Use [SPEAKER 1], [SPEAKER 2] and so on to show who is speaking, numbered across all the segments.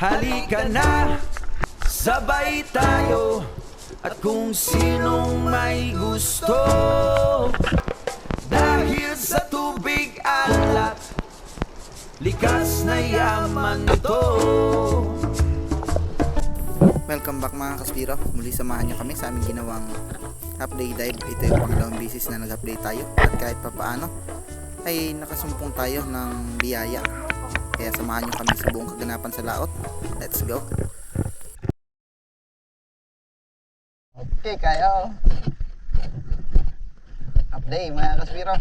[SPEAKER 1] Halika na, sabay tayo. At kung sinong may gusto, dahil sa tubig alat, likas na yaman to.
[SPEAKER 2] Welcome back mga kaspiro. Muli samahan nyo kami sa aming ginawang update dive. Ito yung pangalawang bisis na nag-update tayo. At kahit papaano ay nakasumpong tayo ng biyaya. Kaya samahan nyo kami sa buong kaganapan sa laot. Let's go. Okay kayo. Update mga kaspiro.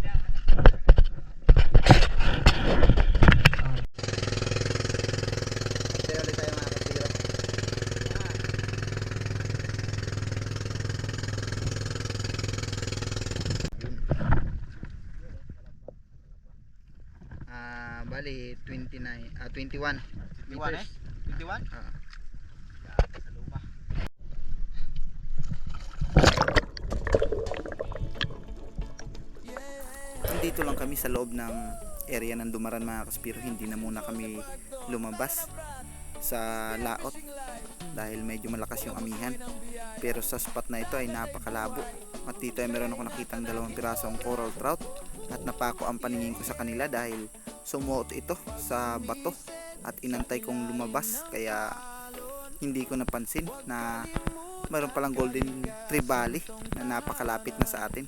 [SPEAKER 2] Bali 21 meters.
[SPEAKER 3] 21?
[SPEAKER 2] Dito lang kami sa loob ng area ng Dumaran mga kaspiro. Hindi na muna kami lumabas sa laot dahil medyo malakas yung amihan, pero sa spot na ito ay napakalabo. At dito ay meron ako nakitang 2 pirasong coral trout at napako ang paningin ko sa kanila dahil sumuot ito sa bato at inantay kong lumabas, kaya hindi ko napansin na meron palang golden trevally na napakalapit na sa atin.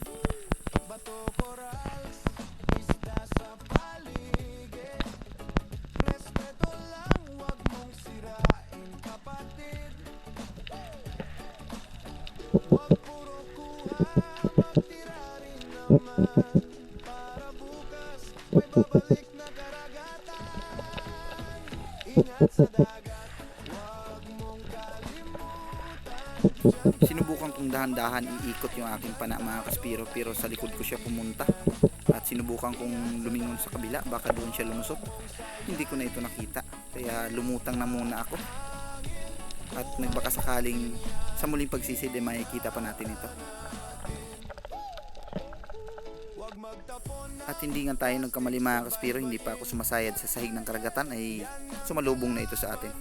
[SPEAKER 2] Sinubukan kong dahan-dahan iikot yung aking pana mga kaspiro, pero sa likod ko siya pumunta. At sinubukan kong lumingon sa kabila, baka doon siya lumusot. Hindi ko na ito nakita, kaya lumutang na muna ako. At nagbaka sakaling sa muling pagsisid ay makikita pa natin ito. At hindi nga tayo nagkamali mga kaspiro, hindi pa ako sumasayad sa sahig ng karagatan ay sumalubong na ito sa atin.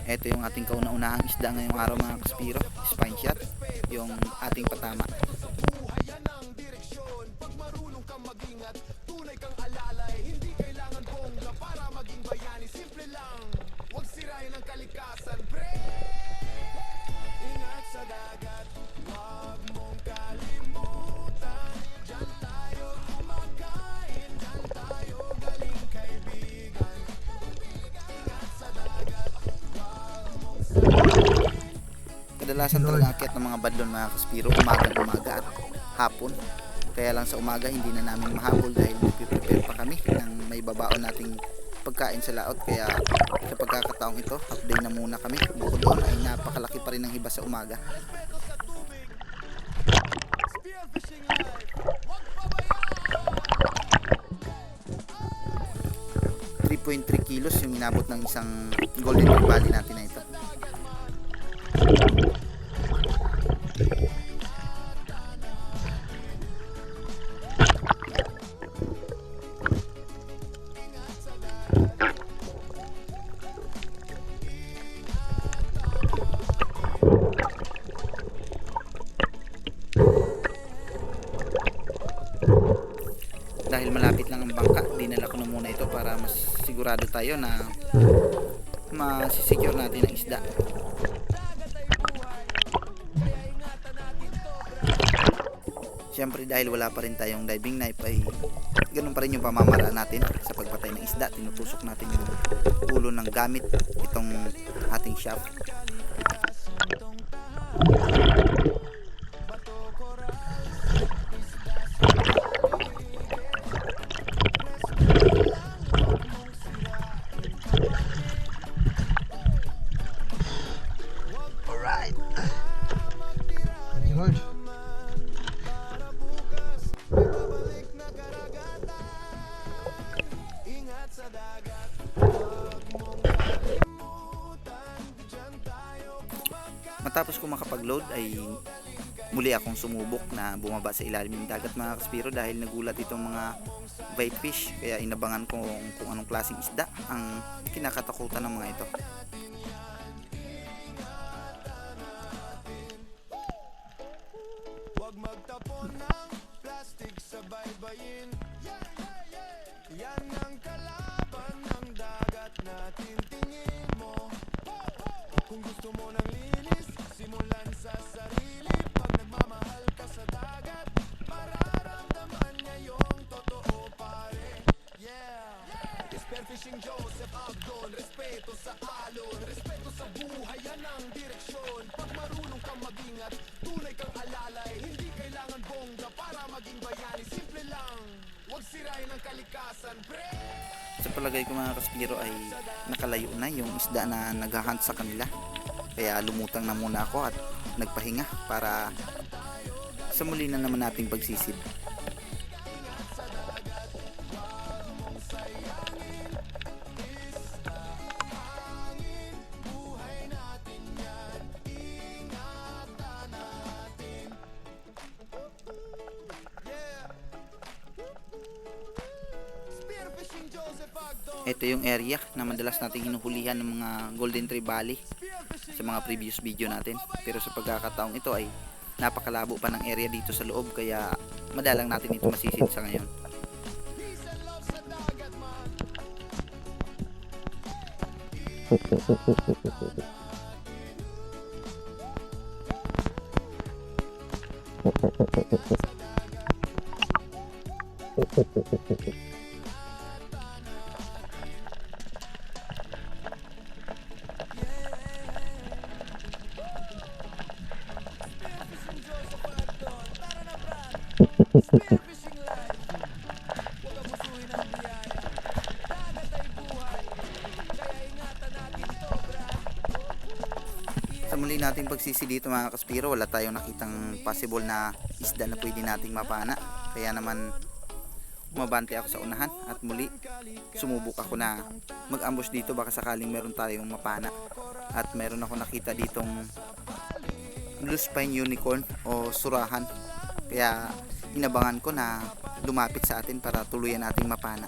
[SPEAKER 2] Ito yung ating kauna-unahang isda ngayong araw mga kaspiro, spine shot, yung ating patama. Kadalasan talaga akyat ng mga badlon mga kaspiro umaga at hapon. Kaya lang sa umaga hindi na namin mahabol dahil prepare pa kami ng may babaon nating pagkain sa laot. Kaya sa pagkakataong ito, update na muna kami. Bukod doon ay napakalaki pa rin ng hiba sa umaga. 3.3 kilos yung inabot ng isang golden trevally natin na ito. Dahil malapit lang ang bangka, dinala ko na muna ito para mas sigurado tayo na masisecure natin ang isda. Siyempre dahil wala pa rin tayong diving knife ay ganun pa rin yung pamamaraan natin sa pagpatay ng isda. Tinutusok natin yung ulo ng gamit itong ating shaft. Alright. Yun. Pagkatapos ko makapag-load ay muli akong sumubok na bumaba sa ilalim ng dagat mga kaspiro dahil nagulat itong mga bait fish, kaya inabangan ko kung anong klaseng isda ang kinakatakutan ng mga ito.
[SPEAKER 1] Huwag magtapon ng plastic sa baybayin. Yan ang kalaban ng dagat natin, tingin mo. Kung gusto mo ng linis, simulan sa sarili. Pag nagmamahal ka sa dagat, mararamdaman niya yung totoo, pare. Yeah! Spearfishing Joseph Abdon, respeto sa alon, respeto sa buhay, yan ang direksyon. Pag marunong kang mag-ingat, tunay kang alalay. Hindi kailangan bongga para maging bayani, simple lang. Huwag sirain ang kalikasan, pre!
[SPEAKER 2] Sa palagay ko mga kaspiro ay nakalayo na yung isda na naghahunt sa kanila, kaya lumutang na muna ako at nagpahinga para sa muli na naman nating pagsisid. Ito yung area na madalas nating hinuhulihan ng mga golden trevally sa mga previous video natin, pero sa pagkakataong ito ay napakalabo pa ng area dito sa loob, kaya madalang natin ito masisid sa ngayon. Sa muli nating pagsisi dito mga kaspiro, wala tayong nakitang possible na isda na pwede nating mapana, kaya naman umabante ako sa unahan at muli sumubok ako na mag-ambush dito, baka sakaling meron tayong mapana. At meron ako nakita ditong blue spine unicorn o surahan, kaya inabangan ko na lumapit sa atin para tuluyan nating mapana.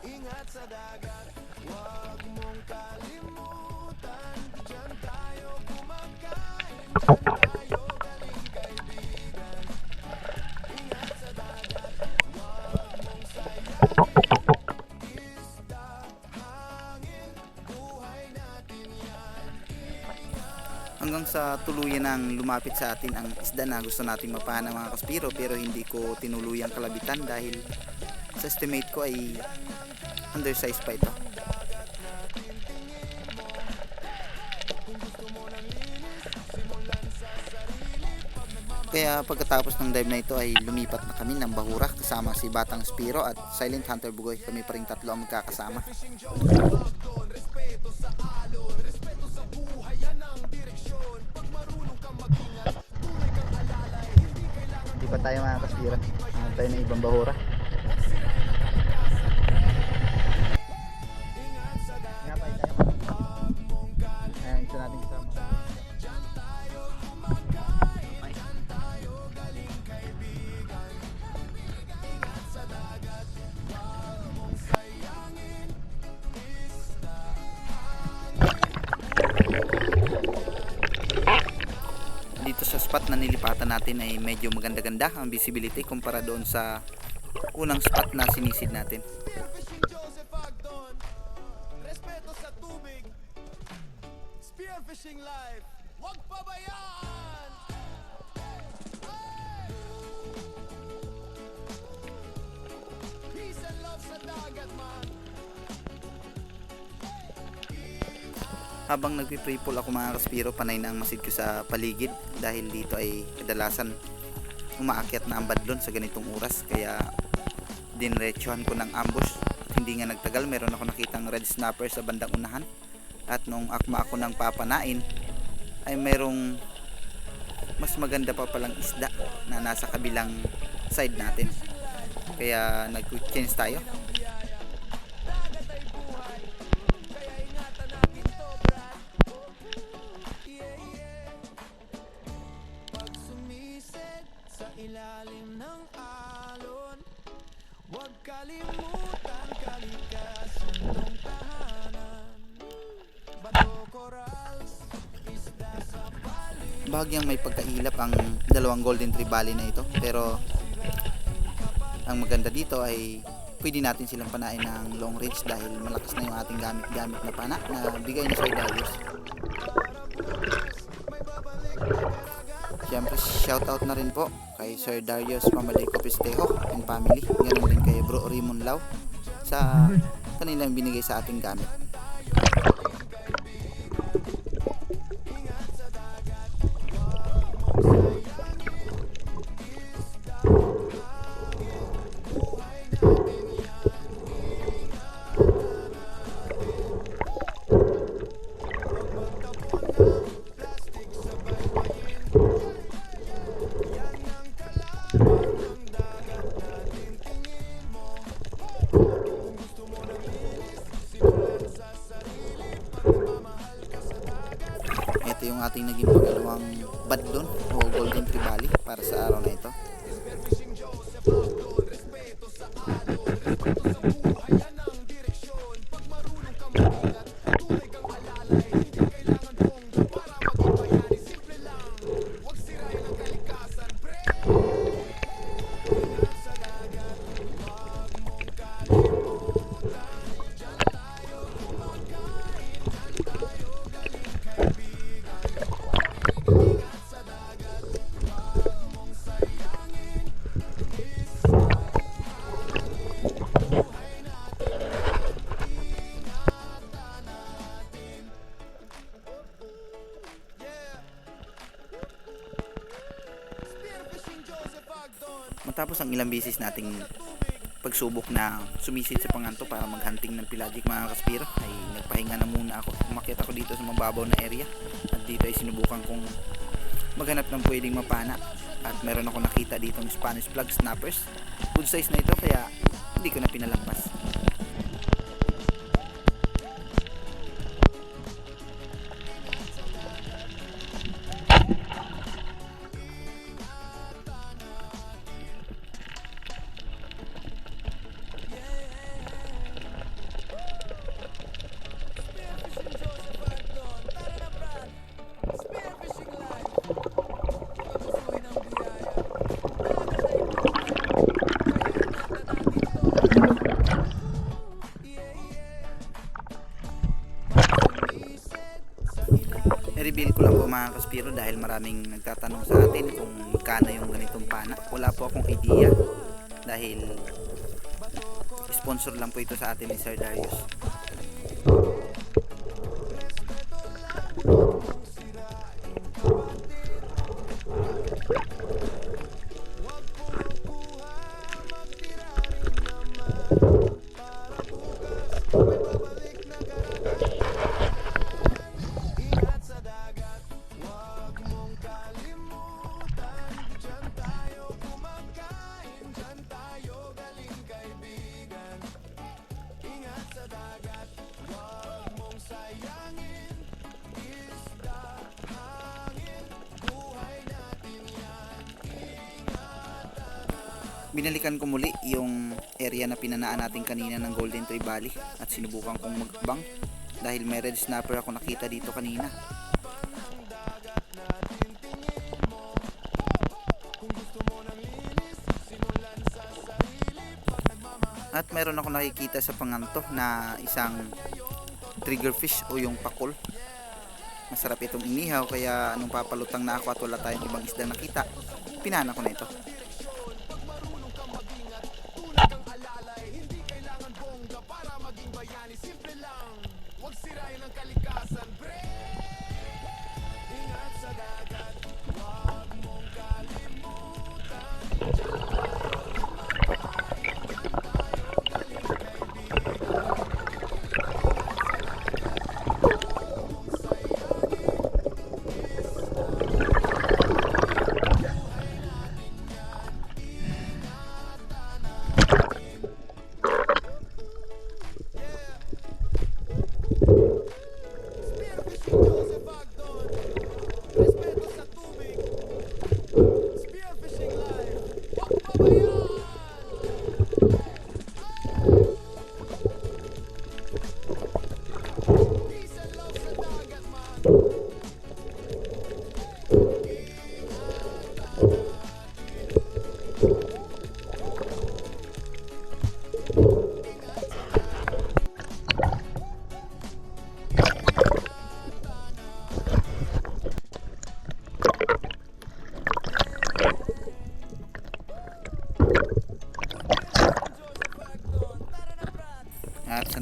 [SPEAKER 1] Ingat sa dagat, huwag mong kalimutan. Diyan tayo kumakain, diyan tayo galing kaibigan. Ingat sa dagat, huwag mong sayangin. Isda, hangin, buhay natin yan.
[SPEAKER 2] Hanggang sa tuluyan ng lumapit sa atin ang isda na gusto nating mapana mga kaspiro, pero hindi ko tinuluyang kalabitan dahil sa estimate ko ay undersize pa ito. Kaya pagkatapos ng dive na ito ay lumipat na kami ng bahura kasama si Batang Spiro at Silent Hunter Bugoy. Kami pa ring tatlo ang magkakasama. Hindi pa tayo mga kaspira, tayo ng ibang bahura. Ayan, ito natin kasama. Dito sa spot na nilipatan natin ay medyo maganda-ganda ang visibility kumpara doon sa unang spot na sinisid natin.
[SPEAKER 1] Respeto sa tubig, spearfishing life, huwag pabayaan! Peace and love sa dagat, man.
[SPEAKER 2] Habang nagpi-free pull ako mga kaspiro, panay na ang masid ko sa paligid dahil dito ay kadalasan umaakyat na ang badlon sa ganitong oras, kaya dinretsuhan ko ng ambush. At hindi nga nagtagal, meron ako nakitang red snapper sa bandang unahan, at nung akma ako ng papanain ay merong mas maganda pa palang isda na nasa kabilang side natin. Kaya nag-change tayo.
[SPEAKER 1] Pag sumisid sa ilalim ng alon, huwag kalimutan kalikasan tong tahanan. Bato, corals, isda sa paligid.
[SPEAKER 2] Bahagyang may pagkailap ang dalawang Golden Trevally na ito, pero ang maganda dito ay pwede natin silang panain ng long range dahil malakas na yung ating gamit-gamit na pana na bigay ni Sir Darius. Siyempre shoutout na rin po kay Sir Darius Pamalico Pistejo and family, ganoon din kay Bro Raymond Lau sa kanilang binigay sa ating gamit. Ito yung ating naging pangalawang badlon o Golden Trevally para sa araw na ito. Matapos ang ilang bisis nating pagsubok na sumisid sa panganto para maghunting ng pelagic mga kaspiro, ay nagpahinga na muna ako. Umakyat ako dito sa mababaw na area at dito ay sinubukan kong maghanap ng pwedeng mapana at meron ako nakita dito ng Spanish flag snappers. Good size na ito kaya hindi ko na pinalampas. I-reveal ko lang po mga kaspiro dahil maraming nagtatanong sa atin kung magkano yung ganitong pana. Wala po akong idea dahil sponsor lang po ito sa atin ni Sir Darius. Binalikan ko muli yung area na pinanaan natin kanina ng Golden Trevally at sinubukan kong magbang dahil may red snapper ako nakita dito kanina. At meron ako nakikita sa panganto na isang triggerfish o yung pakol. Masarap itong inihaw kaya nung papalutang na ako at wala tayong ibang isda nakita, pinana ko na ito.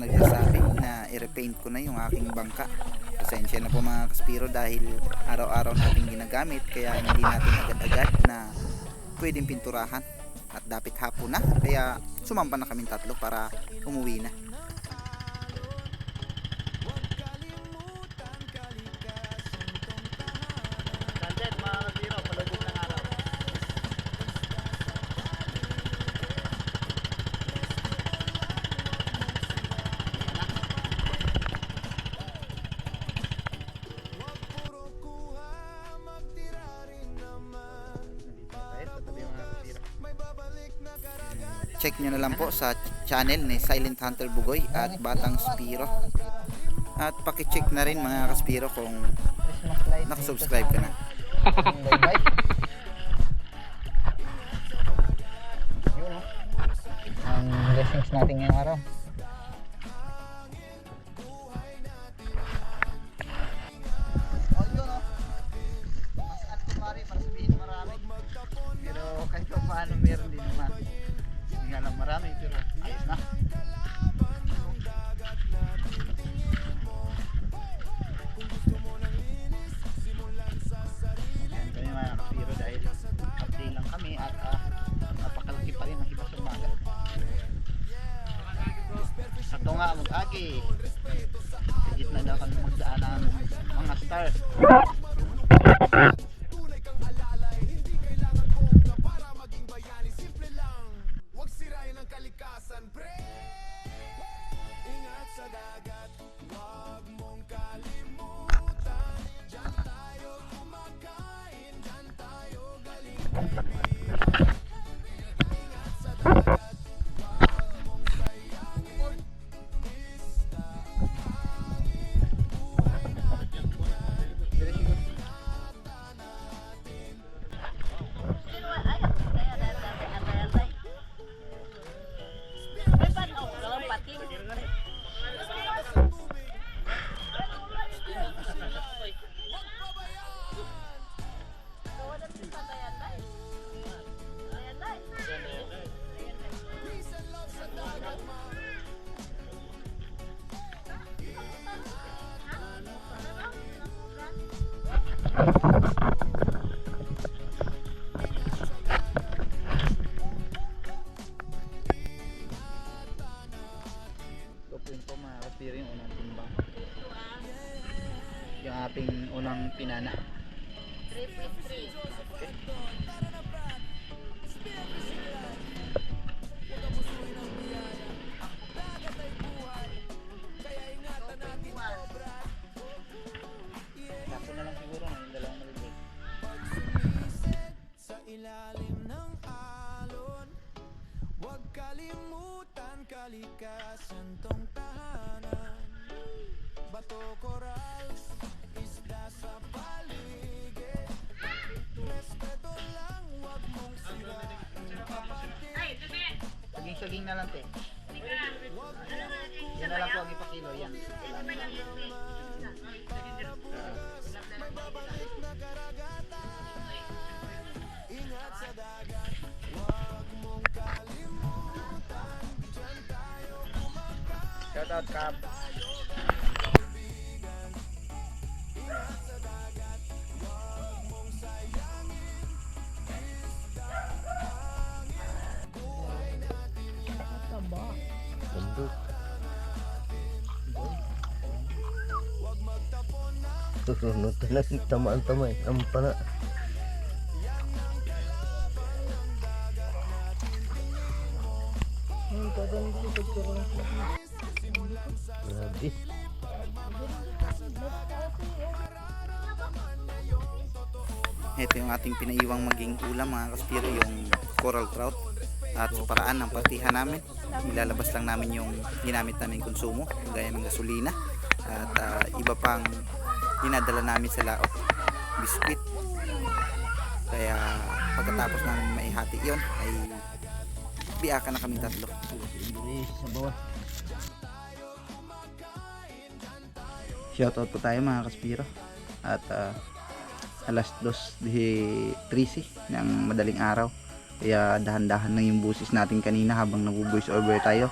[SPEAKER 2] nagsasabi na i-repaint ko na yung aking bangka. Pasensya na po mga kaspiro dahil araw-araw natin ginagamit kaya hindi natin agad-agad na pwedeng pinturahan. At dapat hapon na kaya sumampa na kaming tatlo para umuwi na. Check nyo na lang po sa channel ni Silent Hunter Bugoy at Batang Spiro. At pakicheck na rin mga kaspiro kung nakasubscribe ka na.
[SPEAKER 3] Bye-bye. Yun, oh. Ang blessings natin ngayong araw. Oh, yun, oh. Mas at kumari para sabihin marami. Pero kahit pa paano meron din naman. Hindi nga lang marami pero ayos na. Ayan kami mga kapiro dahil update lang kami at napakalaki pa rin ang iba sa umaga. Ito nga mag-agi. Higit na daw kami magdaan ng mga stars.
[SPEAKER 1] Huwag sirain ang kalikasan, pre. Ingat sa dagat, huwag mong kalimutan. Diyan tayo kumakain, diyan tayo galing. Ingat sa dagat, huwag mong sayangin. Isda, hangin, buhay natin yan. Peace and love sa dagat, ma.
[SPEAKER 3] Ito po yun po mga kapiro yung unang timbang. Yung ating unang pinana.
[SPEAKER 4] 3.3.
[SPEAKER 3] Tapos na lang siguro na yung dalawang maliliit.
[SPEAKER 1] Sa ilalim ng alon, huwag kalimutan kalikasan tong tahanan. Bato, koral, isda sa paligid. Respeto lang, huwag mong sirain kapatid.
[SPEAKER 3] Saging-saging na lang te. Yan na lang po ang ipakilo. Yan.
[SPEAKER 1] May babalik na karagatan. Ingat sa dagat, huwag mong kalimutan. Diyan tayo kumakain.
[SPEAKER 3] Shout out Cap.
[SPEAKER 1] Ingat sa dagat, huwag mong sayangin. Isda, hangin, buhay natin yan. Huwag magtapon ng
[SPEAKER 5] Susunod na lang tamaan-tamay ang pana. Grabe.
[SPEAKER 2] Ito yung ating pinaiwang maging ulam mga kaspiro, yung coral trout. At sa paraan ng partihan namin, ilalabas lang namin yung ginamit namin konsumo, gaya ng gasolina at iba pang dinadala namin sa laot, biskwit. Kaya pagkatapos namin maihati yon ay biyakan na kami tatlo.
[SPEAKER 3] Sa bawah.
[SPEAKER 2] Shoutout po tayo mga kaspiro. At alas 2:13 ng madaling araw. Kaya dahan-dahan lang yung busis natin kanina habang nag-voice over tayo.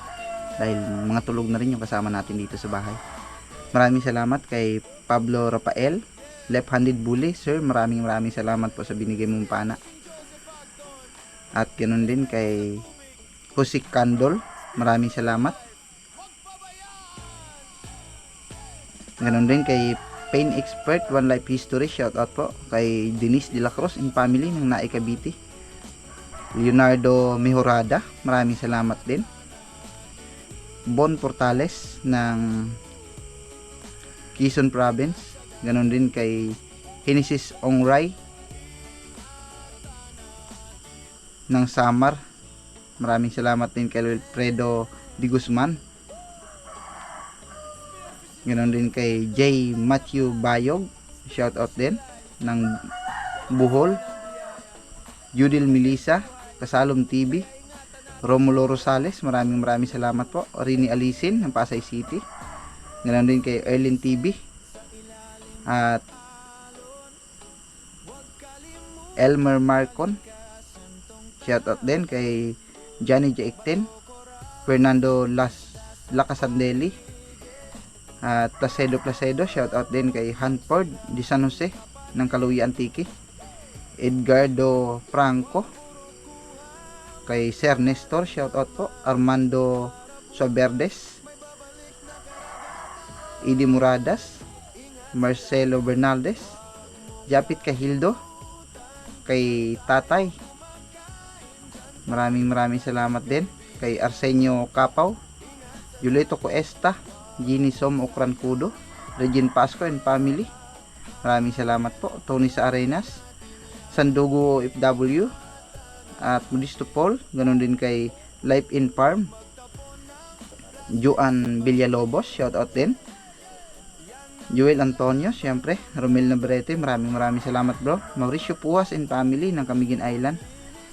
[SPEAKER 2] dahil mga tulog na rin yung kasama natin dito sa bahay. Maraming salamat kay Pablo Rafael, left-handed bully. Sir, maraming salamat po sa binigay mong pana. At ganoon din kay Husik Kandol, maraming salamat. Ganoon din kay Pain Expert, One Life History, shout out po. Kay Denise De La Cruz and family ng Nae Cavite. Leonardo Mejorada, maraming salamat din. Bon Portales ng Quezon Province. Ganon din kay Genesis Ongray ng Samar. Maraming salamat din kay Alfredo Di Guzman. Ganon din kay J. Matthew Bayog, shout out din ng Bohol. Judil Melissa, Kasalom TV. Romulo Rosales, maraming salamat po. Rini Alisin ng Pasay City. Ganon din kay Erlin TV. At Elmer Marcon, shout out din kay Johnny Jaekten. Fernando Lacasandeli. At Placedo, shout out din kay Hanford Di San Jose ng Kaluya Antique. Edgardo Franco, kay Sir Nestor, shout out po. Armando Suaverdes, Idi Muradas, Marcelo Bernaldez, Japit Kahildo, kay Tatay, maraming salamat din. Kay Arsenio Capaw, Yuleto Cuesta, Ginny Som Okrancudo, Regine Pasco and family, maraming salamat po. Tony sa Arenas, Sandugo FW, at Modesto Paul. Ganon din kay Life in Farm, Juan Villalobos, shout out din. Joel Antonio, syempre. Romel Navarrete, maraming salamat bro. Mauricio Puas and family ng Camiguin Island.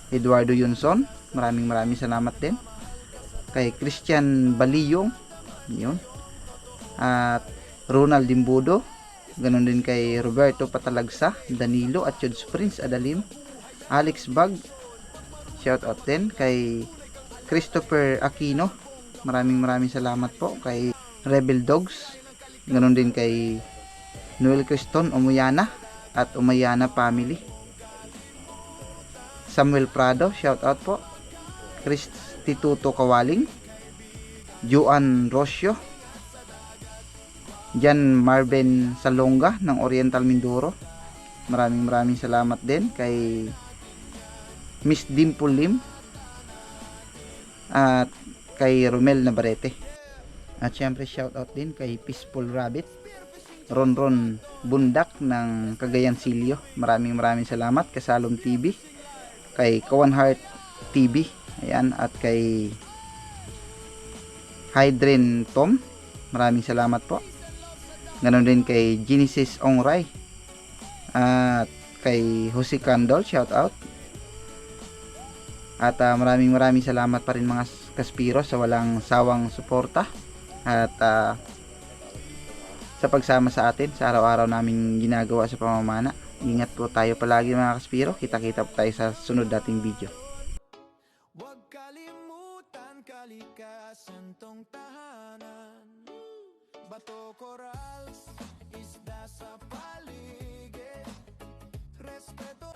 [SPEAKER 2] Eduardo Yunson, maraming salamat din. Kay Christian Baliyong, yun. At Ronald Dimbudo, ganon din kay Roberto Patalagsa, Danilo at Chuds Prince Adalim. Alex Bag, shout out din. Kay Christopher Aquino, maraming salamat po. Kay Rebel Dogs, ganon din kay Noel Criston Umuyana at Umayana family. Samuel Prado, shout out po. Kristituto Kawaling, Juan Rocio, Jan Marben Salonga ng Oriental Mindoro, maraming salamat din. Kay Miss Dimple Lim at kay Romel Navarrete. At syempre shout out din kay Peaceful Rabbit, Ron Bundak ng Cagayan Silio, maraming salamat. Kasalom TV, kay Kawan Heart TV, ayan, at kay Hydren Tom, maraming salamat po. Ganon din kay Genesis Ongray at kay Jose Candol, shout out. At maraming salamat pa rin mga Kaspiro sa walang sawang suporta at sa pagsama sa atin sa araw-araw naming ginagawa sa pamamana. Ingat po tayo palagi mga Kaspiro. Kita-kita po tayo sa sunod nating video.
[SPEAKER 1] Huwag kalimutan kalikasan tong tahanan. Bato, corals, isda sa paligid. Respeto